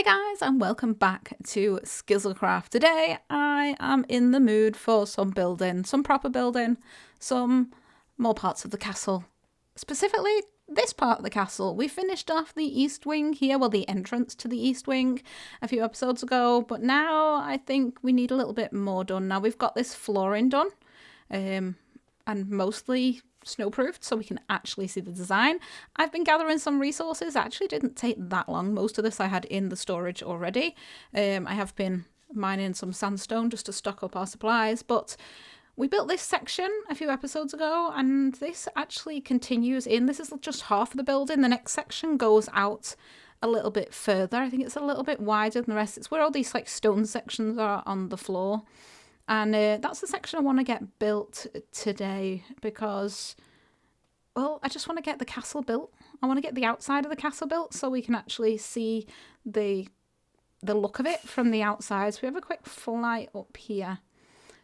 Guys, and welcome back to Skizzlecraft. Today I am in the mood for some building, some proper building, some more parts of the castle. Specifically this part of the castle. We finished off the east wing here, well, the entrance to the east wing a few episodes ago, but now I think we need a little bit more done. Now we've got this flooring done, and mostly snowproofed so we can actually see the design. I've been gathering some resources. It actually didn't take that long. Most of this I had in the storage already. I have been mining some sandstone just to stock up our supplies, but we built this section a few episodes ago and this actually continues in. This is just half of the building. The next section goes out a little bit further. I think it's a little bit wider than the rest. It's where all these like stone sections are on the floor. And that's the section I want to get built today because, well, I just want to get the castle built. I want to get the outside of the castle built so we can actually see the look of it from the outside. So we have a quick fly up here.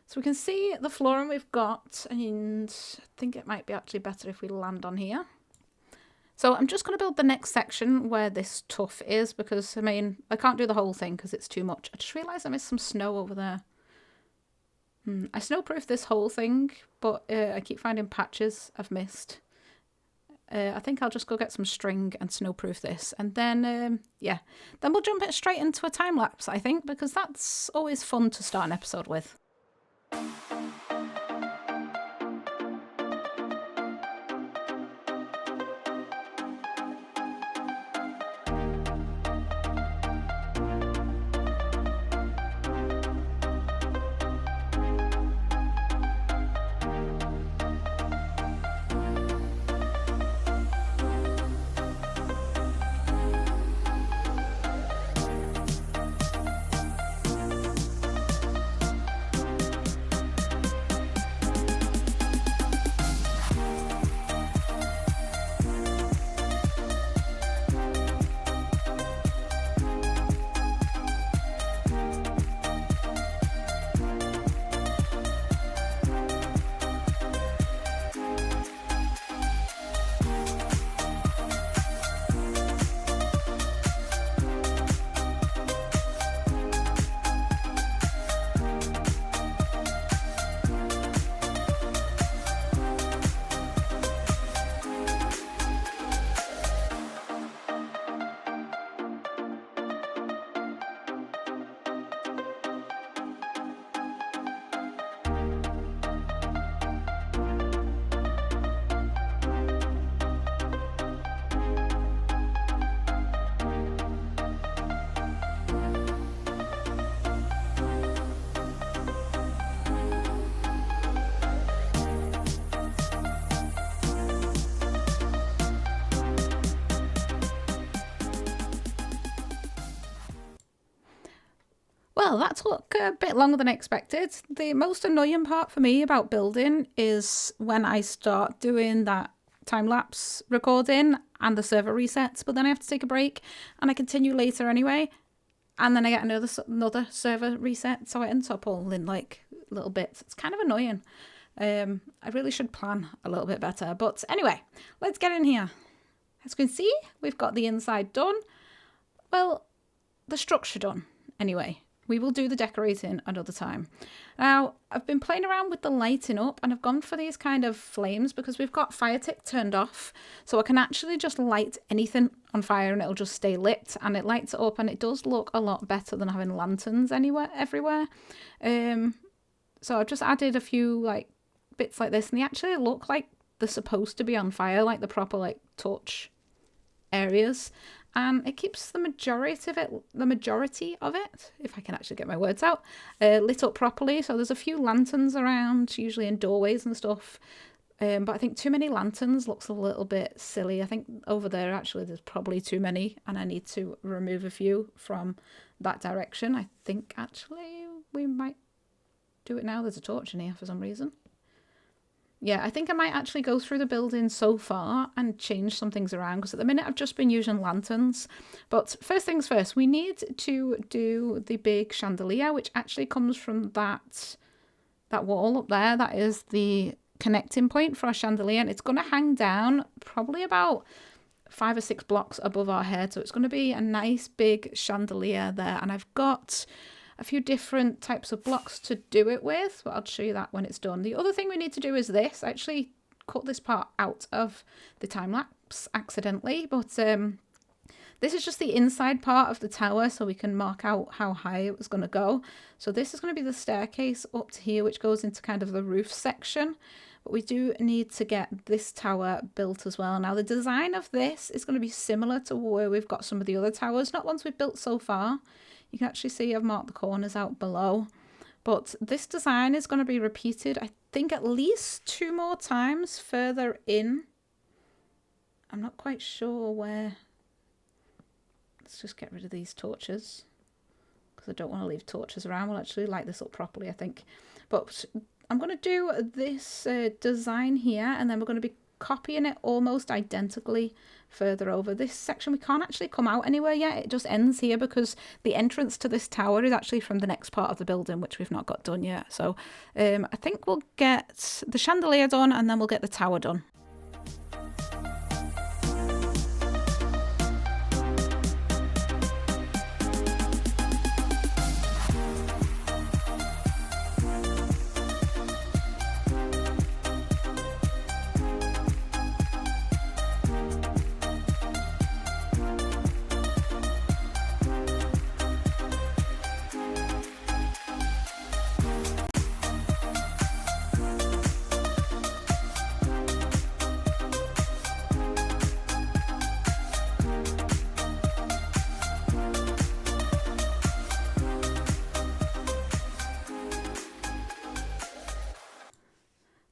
So we can see the flooring we've got, and I think it might be actually better if we land on here. So I'm just going to build the next section where this tuff is because, I mean, I can't do the whole thing because it's too much. I just realised I missed some snow over there. I snowproofed this whole thing, but I keep finding patches I've missed. I think I'll just go get some string and snowproof this. And then, yeah, then we'll jump it straight into a time lapse, I think, because that's always fun to start an episode with. Well, that took a bit longer than expected. The most annoying part for me about building is when I start doing that time-lapse recording and the server resets, but then I have to take a break and I continue later anyway. And then I get another server reset, so it ends up all in like little bits. It's kind of annoying. I really should plan a little bit better. But anyway, let's get in here. As you can see, we've got the inside done. Well, the structure done anyway. We will do the decorating another time. Now, I've been playing around with the lighting up and I've gone for these kind of flames because we've got fire tick turned off. So I can actually just light anything on fire and it'll just stay lit and it lights it up and it does look a lot better than having lanterns everywhere. So I've just added a few like bits like this and they actually look like they're supposed to be on fire, like the proper like torch areas. And it keeps the majority of it, if I can actually get my words out, lit up properly. So there's a few lanterns around, usually in doorways and stuff. But I think too many lanterns looks a little bit silly. I think over there, actually, there's probably too many. And I need to remove a few from that direction. I think, actually, we might do it now. There's a torch in here for some reason. Yeah, I think I might actually go through the building so far and change some things around because at the minute I've just been using lanterns. But first things first, we need to do the big chandelier, which actually comes from that wall up there. That is the connecting point for our chandelier, and it's going to hang down probably about 5 or 6 blocks above our head. So it's going to be a nice big chandelier there. And I've got a few different types of blocks to do it with, but I'll show you that when it's done. The other thing we need to do is this. I actually cut this part out of the time lapse accidentally, but this is just the inside part of the tower, so we can mark out how high it was going to go. So this is going to be the staircase up to here, which goes into kind of the roof section. But we do need to get this tower built as well. Now the design of this is going to be similar to where we've got some of the other towers, not ones we've built so far. You can actually see I've marked the corners out below. But this design is going to be repeated, I think, at least 2 more times further in. I'm not quite sure where. Let's just get rid of these torches, because I don't want to leave torches around. We'll actually light this up properly, I think. But I'm going to do this design here, and then we're going to be copying it almost identically further over. This section we can't actually come out anywhere yet. It just ends here because the entrance to this tower is actually from the next part of the building, which we've not got done yet. So I think we'll get the chandelier done, and then we'll get the tower done.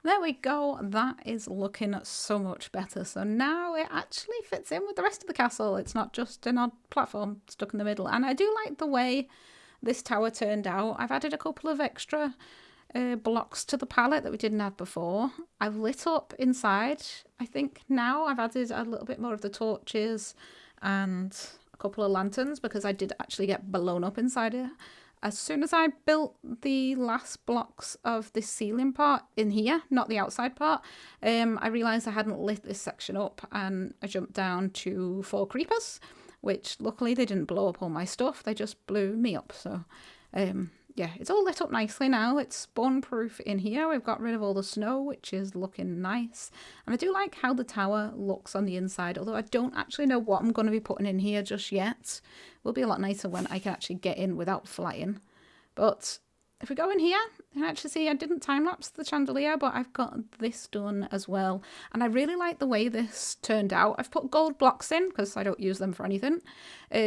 There we go, that is looking so much better. So now it actually fits in with the rest of the castle. It's not just an odd platform stuck in the middle. And I do like the way this tower turned out. I've added a couple of extra blocks to the palette that we didn't have before. I've lit up inside. I think now I've added a little bit more of the torches and a couple of lanterns, because I did actually get blown up inside it. As soon as I built the last blocks of this ceiling part in here, not the outside part, I realised I hadn't lit this section up, and I jumped down to 4 creepers, which luckily they didn't blow up all my stuff, they just blew me up. So yeah, it's all lit up nicely now. It's spawn proof in here. We've got rid of all the snow, which is looking nice. And I do like how the tower looks on the inside, although I don't actually know what I'm going to be putting in here just yet. It will be a lot nicer when I can actually get in without flying. But if we go in here, you can actually see I didn't time-lapse the chandelier, but I've got this done as well. And I really like the way this turned out. I've put gold blocks in, because I don't use them for anything,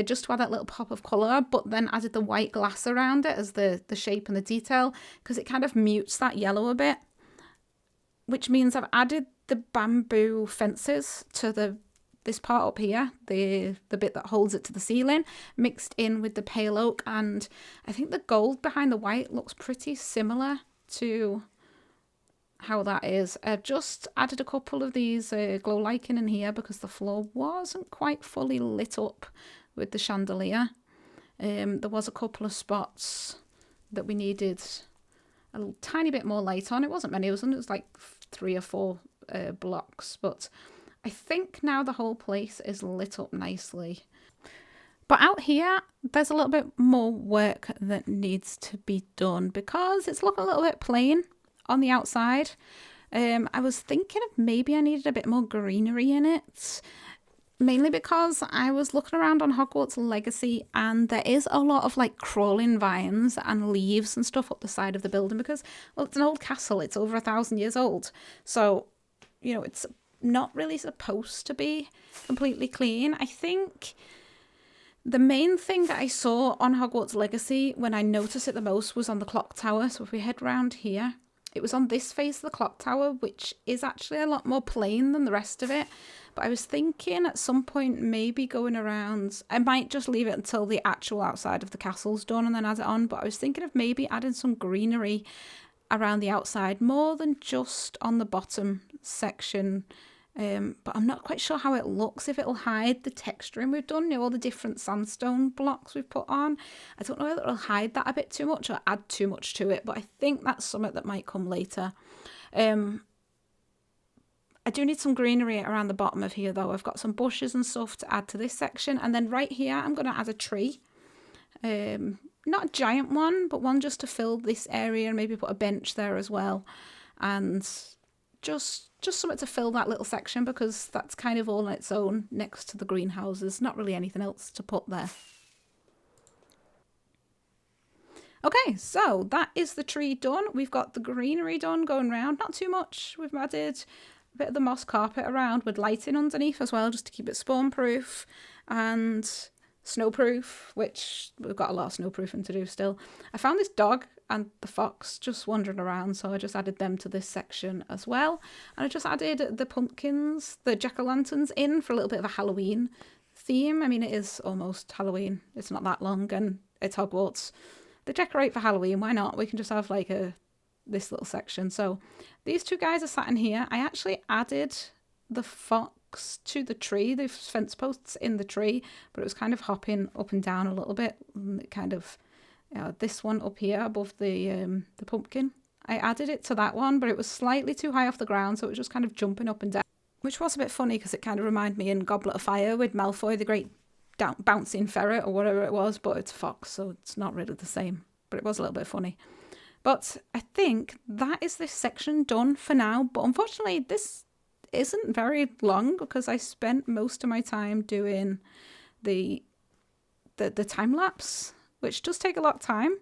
just to add that little pop of colour, but then added the white glass around it as the shape and the detail, because it kind of mutes that yellow a bit, which means I've added the bamboo fences to this part up here, the bit that holds it to the ceiling, mixed in with the pale oak, and I think the gold behind the white looks pretty similar to how that is. I've just added a couple of these glow lichen in here because the floor wasn't quite fully lit up with the chandelier. There was a couple of spots that we needed a tiny bit more light on. It wasn't many, it was like 3 or 4 blocks, but I think now the whole place is lit up nicely. But out here, there's a little bit more work that needs to be done because it's looking a little bit plain on the outside. I was thinking of maybe I needed a bit more greenery in it, mainly because I was looking around on Hogwarts Legacy and there is a lot of like crawling vines and leaves and stuff up the side of the building because, well, it's an old castle. It's over 1,000 years old. So, you know, it's not really supposed to be completely clean. I think the main thing that I saw on Hogwarts Legacy when I noticed it the most was on the clock tower. So if we head round here, it was on this face of the clock tower, which is actually a lot more plain than the rest of it. But I was thinking at some point maybe going around, I might just leave it until the actual outside of the castle's done and then add it on. But I was thinking of maybe adding some greenery around the outside more than just on the bottom section. But I'm not quite sure how it looks, if it'll hide the texturing we've done, you know, all the different sandstone blocks we've put on. I don't know whether it'll hide that a bit too much or add too much to it, but I think that's something that might come later. I do need some greenery around the bottom of here though. I've got some bushes and stuff to add to this section. And then right here, I'm going to add a tree. Not a giant one, but one just to fill this area and maybe put a bench there as well. And just something to fill that little section because that's kind of all on its own next to the greenhouses. Not really anything else to put there. Okay, so that is the tree done. We've got the greenery done going around. Not too much. We've added a bit of the moss carpet around with lighting underneath as well, just to keep it spawn proof and snowproof, which we've got a lot of snowproofing to do still. I found this dog and the fox just wandering around, so I just added them to this section as well. And I just added the pumpkins, the jack-o'-lanterns in for a little bit of a Halloween theme. I mean, it is almost Halloween. It's not that long and it's Hogwarts. They decorate for Halloween, why not? We can just have like this little section. So these two guys are sat in here. I actually added the fox to the tree, the fence posts in the tree, but it was kind of hopping up and down a little bit. And it kind of, this one up here above the pumpkin. I added it to that one, but it was slightly too high off the ground, so it was just kind of jumping up and down, which was a bit funny because it kind of reminded me in Goblet of Fire with Malfoy, the great bouncing ferret or whatever it was, but it's a fox, so it's not really the same, but it was a little bit funny. But I think that is this section done for now, but unfortunately this isn't very long because I spent most of my time doing the time lapse, which does take a lot of time,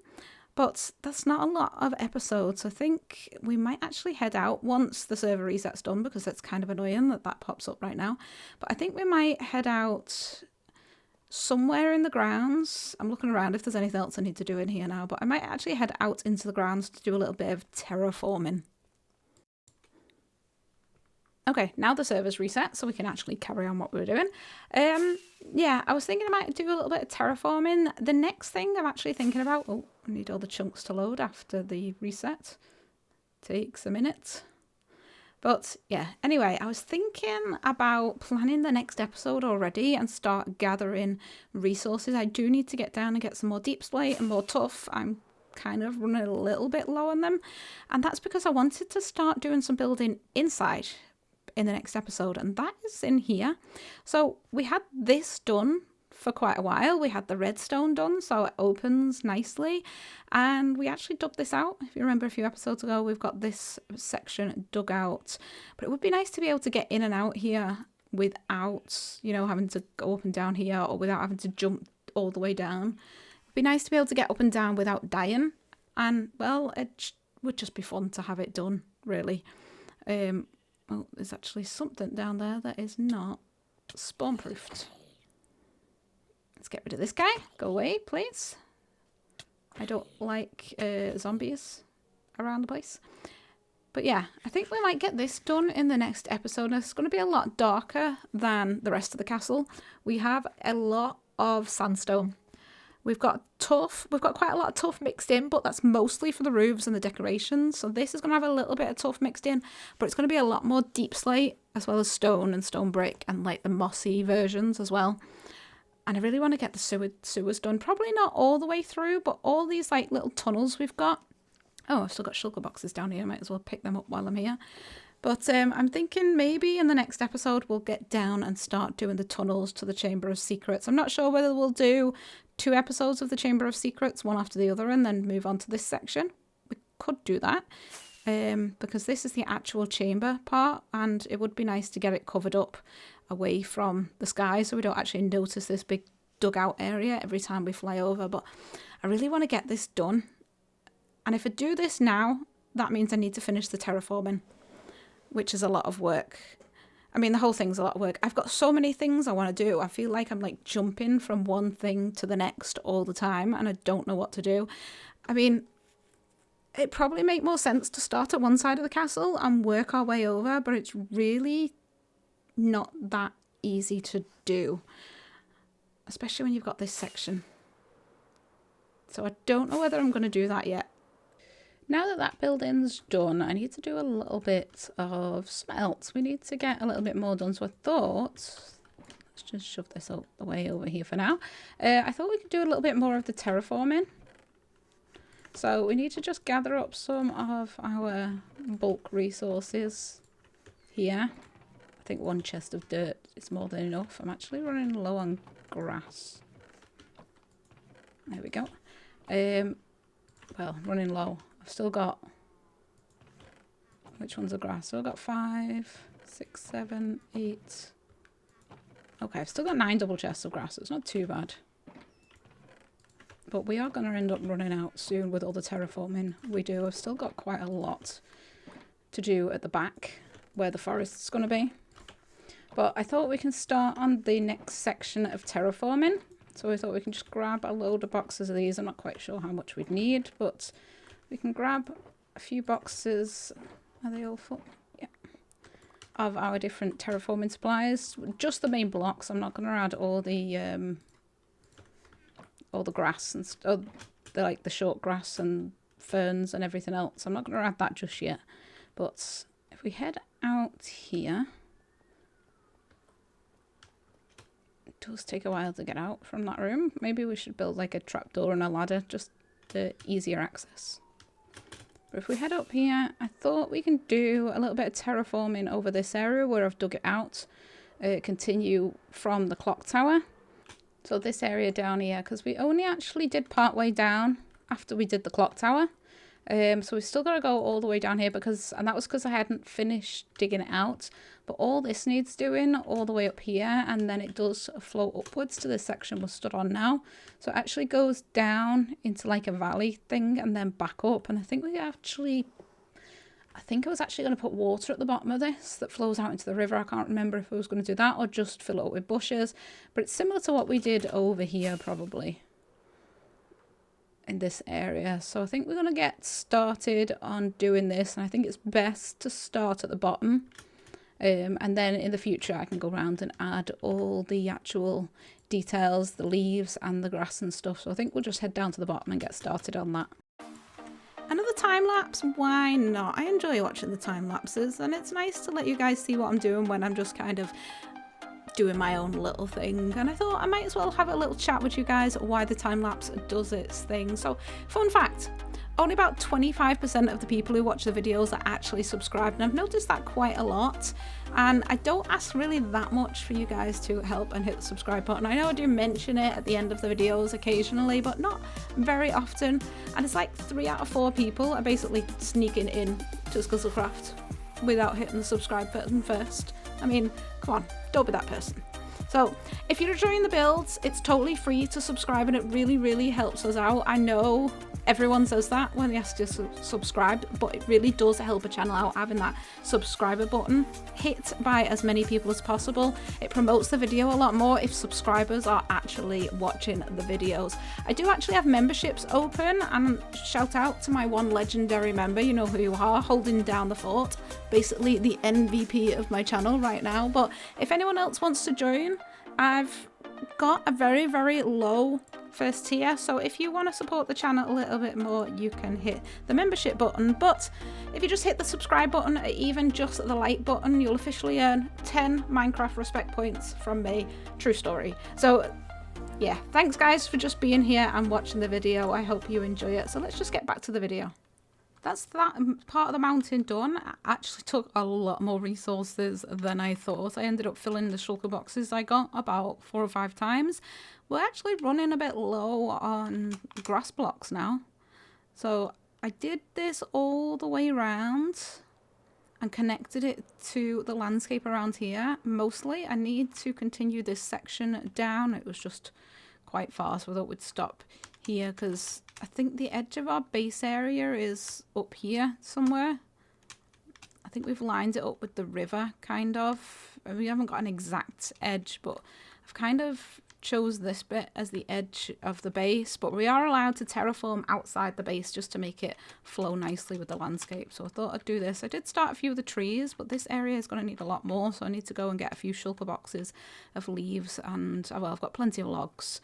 but that's not a lot of episodes. I think we might actually head out once the server reset's done because it's kind of annoying that pops up right now, but I think we might head out somewhere in the grounds. I'm looking around if there's anything else I need to do in here now, but I might actually head out into the grounds to do a little bit of terraforming. Okay, now the server's reset, so we can actually carry on what we were doing. Yeah, I was thinking I might do a little bit of terraforming. The next thing I'm actually thinking about... Oh, I need all the chunks to load after the reset. Takes a minute. But yeah, anyway, I was thinking about planning the next episode already and start gathering resources. I do need to get down and get some more deep slate and more tuff. I'm kind of running a little bit low on them. And that's because I wanted to start doing some building inside in the next episode. And that is in here. So we had this done for quite a while. We had the redstone done, so it opens nicely, and we actually dug this out. If you remember a few episodes ago, we've got this section dug out, but it would be nice to be able to get in and out here without, you know, having to go up and down here, or without having to jump all the way down. It'd be nice to be able to get up and down without dying, and well, it would just be fun to have it done, really. Oh, there's actually something down there that is not spawn proofed. Let's get rid of this guy. Go away, please. I don't like zombies around the place. But yeah, I think we might get this done in the next episode. It's going to be a lot darker than the rest of the castle. We have a lot of sandstone. We've got tuff. We've got quite a lot of tuff mixed in, but that's mostly for the roofs and the decorations. So this is going to have a little bit of tuff mixed in, but it's going to be a lot more deep slate, as well as stone and stone brick and like the mossy versions as well. And I really want to get the sewers done. Probably not all the way through, but all these like little tunnels we've got. Oh, I've still got shulker boxes down here. Might as well pick them up while I'm here. But I'm thinking maybe in the next episode we'll get down and start doing the tunnels to the Chamber of Secrets. I'm not sure whether we'll do 2 episodes of the Chamber of Secrets, one after the other, and then move on to this section. We could do that. Because this is the actual chamber part, and it would be nice to get it covered up away from the sky so we don't actually notice this big dugout area every time we fly over. But I really want to get this done, and if I do this now, that means I need to finish the terraforming, which is a lot of work. I mean, the whole thing's a lot of work. I've got so many things I want to do. I feel like I'm like jumping from one thing to the next all the time, and I don't know what to do. I mean, it'd probably make more sense to start at one side of the castle and work our way over, but it's really not that easy to do, especially when you've got this section. So I don't know whether I'm going to do that yet. Now that that building's done, I need to do a little bit of smelt. We need to get a little bit more done, so I thought, let's just shove this out the way over here for now. I thought we could do a little bit more of the terraforming. So we need to just gather up some of our bulk resources here. I think 1 chest of dirt is more than enough. I'm actually running low on grass. There we go. Well, running low. I've still got... Which one's the grass? So I've got 5, 6, 7, 8... Okay, I've still got 9 double chests of grass. It's not too bad. But we are going to end up running out soon with all the terraforming we do. I've still got quite a lot to do at the back where the forest's going to be. But I thought we can start on the next section of terraforming. So I thought we can just grab a load of boxes of these. I'm not quite sure how much we'd need, but we can grab a few boxes. Are they all full? Yeah. Of our different terraforming supplies. Just the main blocks. I'm not going to add all the grass and like the short grass and ferns and everything else. I'm not going to add that just yet. But if we head out here, it does take a while to get out from that room. Maybe we should build like a trapdoor and a ladder, just the easier access. But if we head up here, I thought we can do a little bit of terraforming over this area where I've dug it out. Continue from the clock tower. So this area down here, because we only actually did part way down after we did the clock tower. So we've still got to go all the way down here and that was because I hadn't finished digging it out. But all this needs doing all the way up here, and then it does flow upwards to this section we're stood on now. So it actually goes down into like a valley thing and then back up. And I think I was actually going to put water at the bottom of this that flows out into the river. I can't remember if I was going to do that or just fill it up with bushes. But it's similar to what we did over here probably in this area. So I think we're going to get started on doing this. And I think it's best to start at the bottom. And then in the future I can go around and add all the actual details, the leaves and the grass and stuff. So I think we'll just head down to the bottom and get started on that. Another time lapse, why not? I enjoy watching the time lapses, and it's nice to let you guys see what I'm doing when I'm just kind of doing my own little thing. And I thought I might as well have a little chat with you guys why the time lapse does its thing. So, fun fact, only about 25% of the people who watch the videos are actually subscribed, and I've noticed that quite a lot. And I don't ask really that much for you guys to help and hit the subscribe button. I know I do mention it at the end of the videos occasionally, but not very often. And it's like 3 out of 4 people are basically sneaking in to Skizzlecraft without hitting the subscribe button first. I mean, come on, don't be that person. So if you're enjoying the builds, it's totally free to subscribe, and it really, really helps us out. I know everyone says that when they ask you to subscribe, but it really does help a channel out having that subscriber button hit by as many people as possible. It promotes the video a lot more if subscribers are actually watching the videos. I do actually have memberships open, and shout out to my one legendary member, you know who you are, holding down the fort, basically the MVP of my channel right now. But if anyone else wants to join, I've got a very, very low first tier, so if you want to support the channel a little bit more, you can hit the membership button. But if you just hit the subscribe button or even just the like button, you'll officially earn 10 Minecraft respect points from me. True story. So yeah, thanks guys for just being here and watching the video. I hope you enjoy it. So let's just get back to the video. That's that part of the mountain done. It actually took a lot more resources than I thought. I ended up filling the shulker boxes I got about 4 or 5 times. We're actually running a bit low on grass blocks now. So I did this all the way around and connected it to the landscape around here. Mostly I need to continue this section down. It was just quite far, so I thought we'd stop here because I think the edge of our base area is up here somewhere. I think we've lined it up with the river, kind of. We haven't got an exact edge, but I've kind of chose this bit as the edge of the base. But we are allowed to terraform outside the base just to make it flow nicely with the landscape. So I thought I'd do this. I did start a few of the trees, but this area is going to need a lot more. So I need to go and get a few shulker boxes of leaves, and well, I've got plenty of logs.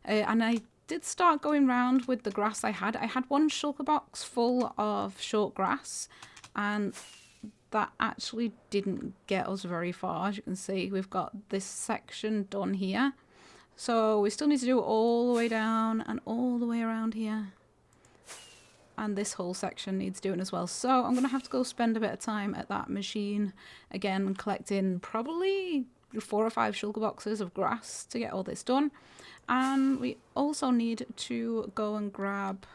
And I did start going around with the grass I had. I had 1 shulker box full of short grass, and that actually didn't get us very far. As you can see, we've got this section done here. So we still need to do it all the way down and all the way around here. and this whole section needs doing as well. So I'm going to have to go spend a bit of time at that machine again, collecting probably 4 or 5 shulker boxes of grass to get all this done. And we also need to go and grab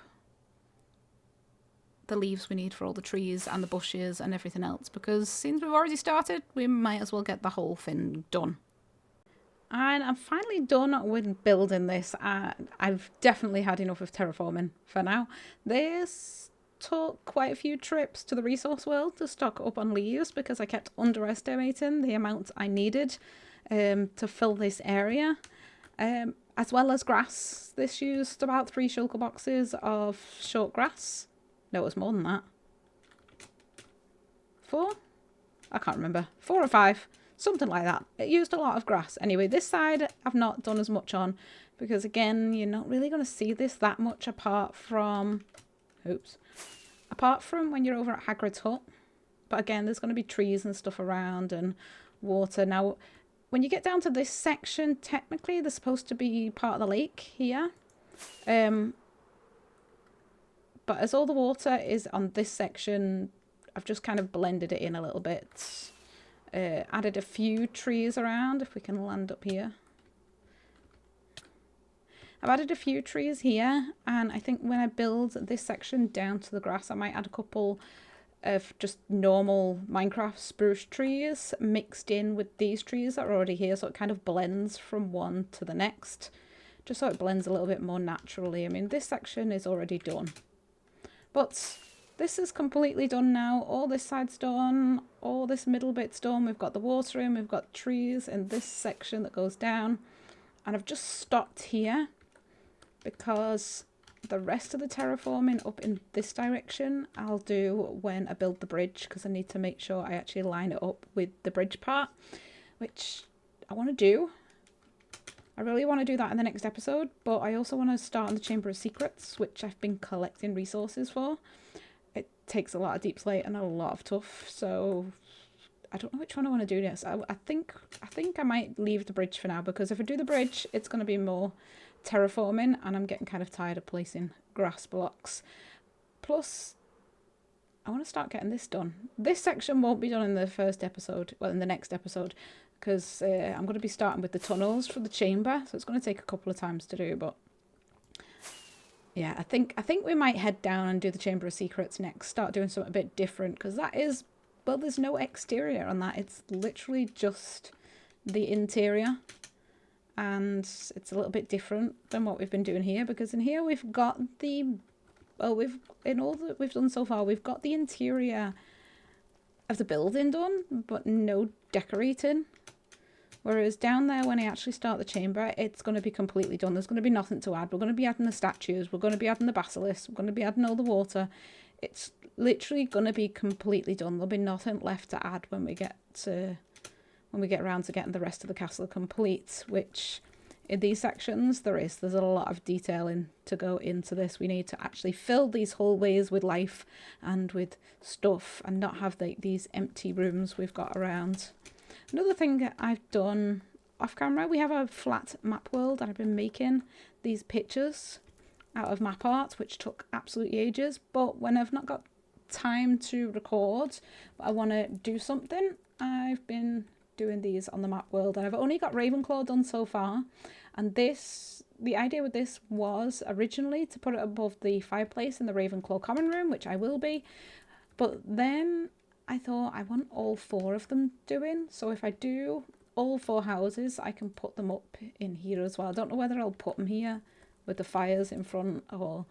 the leaves we need for all the trees and the bushes and everything else, because since we've already started, we might as well get the whole thing done. And I'm finally done with building this. I've definitely had enough of terraforming for now. This took quite a few trips to the resource world to stock up on leaves because I kept underestimating the amount I needed to fill this area. As well as grass. This used about 3 shulker boxes of short grass. No, it was more than that. 4? I can't remember. 4 or 5. Something like that. It used a lot of grass. Anyway, this side I've not done as much on because, again, you're not really going to see this that much apart from... Oops. Apart from when you're over at Hagrid's hut. But again, there's going to be trees and stuff around and water. Now, when you get down to this section, technically they're supposed to be part of the lake here. But as all the water is on this section, I've just kind of blended it in a little bit. Added a few trees around, if we can land up here. I've added a few trees here, and I think when I build this section down to the grass, I might add a couple of just normal Minecraft spruce trees mixed in with these trees that are already here, so it kind of blends from one to the next, just so it blends a little bit more naturally. I mean, this section is already done, but this is completely done now. All this side's done, all this middle bit's done. We've got the water in, we've got trees in this section that goes down, and I've just stopped here because the rest of the terraforming up in this direction I'll do when I build the bridge, because I need to make sure I actually line it up with the bridge part, which I want to do. I really want to do that in the next episode, but I also want to start on the Chamber of Secrets, which I've been collecting resources for. It takes a lot of deep slate and a lot of tuff, so I don't know which one I want to do next. I think I might leave the bridge for now, because if I do the bridge, it's going to be more terraforming, and I'm getting kind of tired of placing grass blocks. Plus, I want to start getting this done. This section won't be done in the first episode, well, in the next episode, because I'm going to be starting with the tunnels for the chamber, so it's going to take a couple of times to do. But yeah, I think we might head down and do the Chamber of Secrets next. Start doing something a bit different, because that is, well, there's no exterior on that. It's literally just the interior. And it's a little bit different than what we've been doing here, because in here we've got the, well, in all that we've done so far, we've got the interior of the building done, but no decorating. Whereas down there, when I actually start the chamber, it's going to be completely done. There's going to be nothing to add. We're going to be adding the statues. We're going to be adding the basilisk. We're going to be adding all the water. It's literally going to be completely done. There'll be nothing left to add when we get around to getting the rest of the castle complete, which in these sections there's a lot of detailing to go into this. We need to actually fill these hallways with life and with stuff, and not have these empty rooms we've got around. Another thing I've done off camera, we have a flat map world, and I've been making these pictures out of map art, which took absolutely ages, but when I've not got time to record but I want to do something, I've been doing these on the map world, and I've only got Ravenclaw done so far. And the idea with this was originally to put it above the fireplace in the Ravenclaw common room, which I will be, but then I thought I want all 4 of them doing, so if I do all 4 houses I can put them up in here as well. I don't know whether I'll put them here with the fires in front or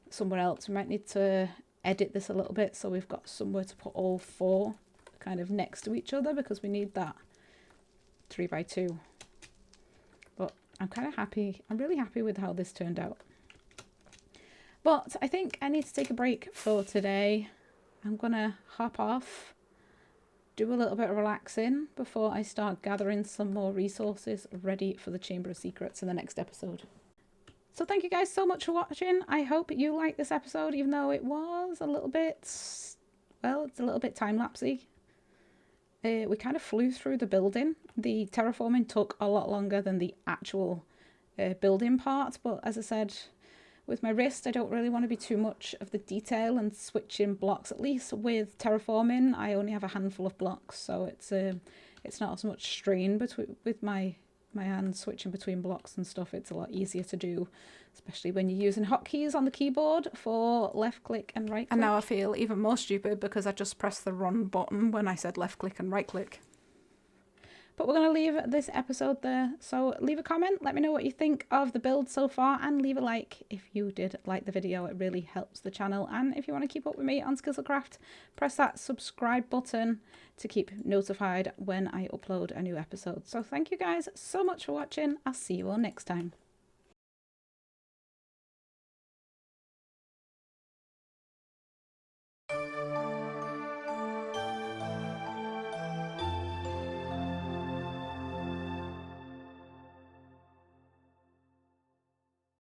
somewhere else. We might need to edit this a little bit so we've got somewhere to put all 4 kind of next to each other, because we need that 3x2. But I'm kind of happy. I'm really happy with how this turned out. But I think I need to take a break for today. I'm gonna hop off, do a little bit of relaxing before I start gathering some more resources ready for the Chamber of Secrets in the next episode. So thank you guys so much for watching. I hope you liked this episode, even though it was a little bit, well, it's a little bit time-lapsey. We kind of flew through the building. The terraforming took a lot longer than the actual building part, but as I said, with my wrist, I don't really want to be too much of the detail and switching blocks. At least with terraforming, I only have a handful of blocks, so it's not as much strain with my hands switching between blocks and stuff. It's a lot easier to do, especially when you're using hotkeys on the keyboard for left click and right click. And now I feel even more stupid because I just pressed the wrong button when I said left click and right click. But we're going to leave this episode there. So leave a comment, let me know what you think of the build so far, and leave a like if you did like the video. It really helps the channel. And if you want to keep up with me on Skizzlecraft, press that subscribe button to keep notified when I upload a new episode. So thank you guys so much for watching. I'll see you all next time.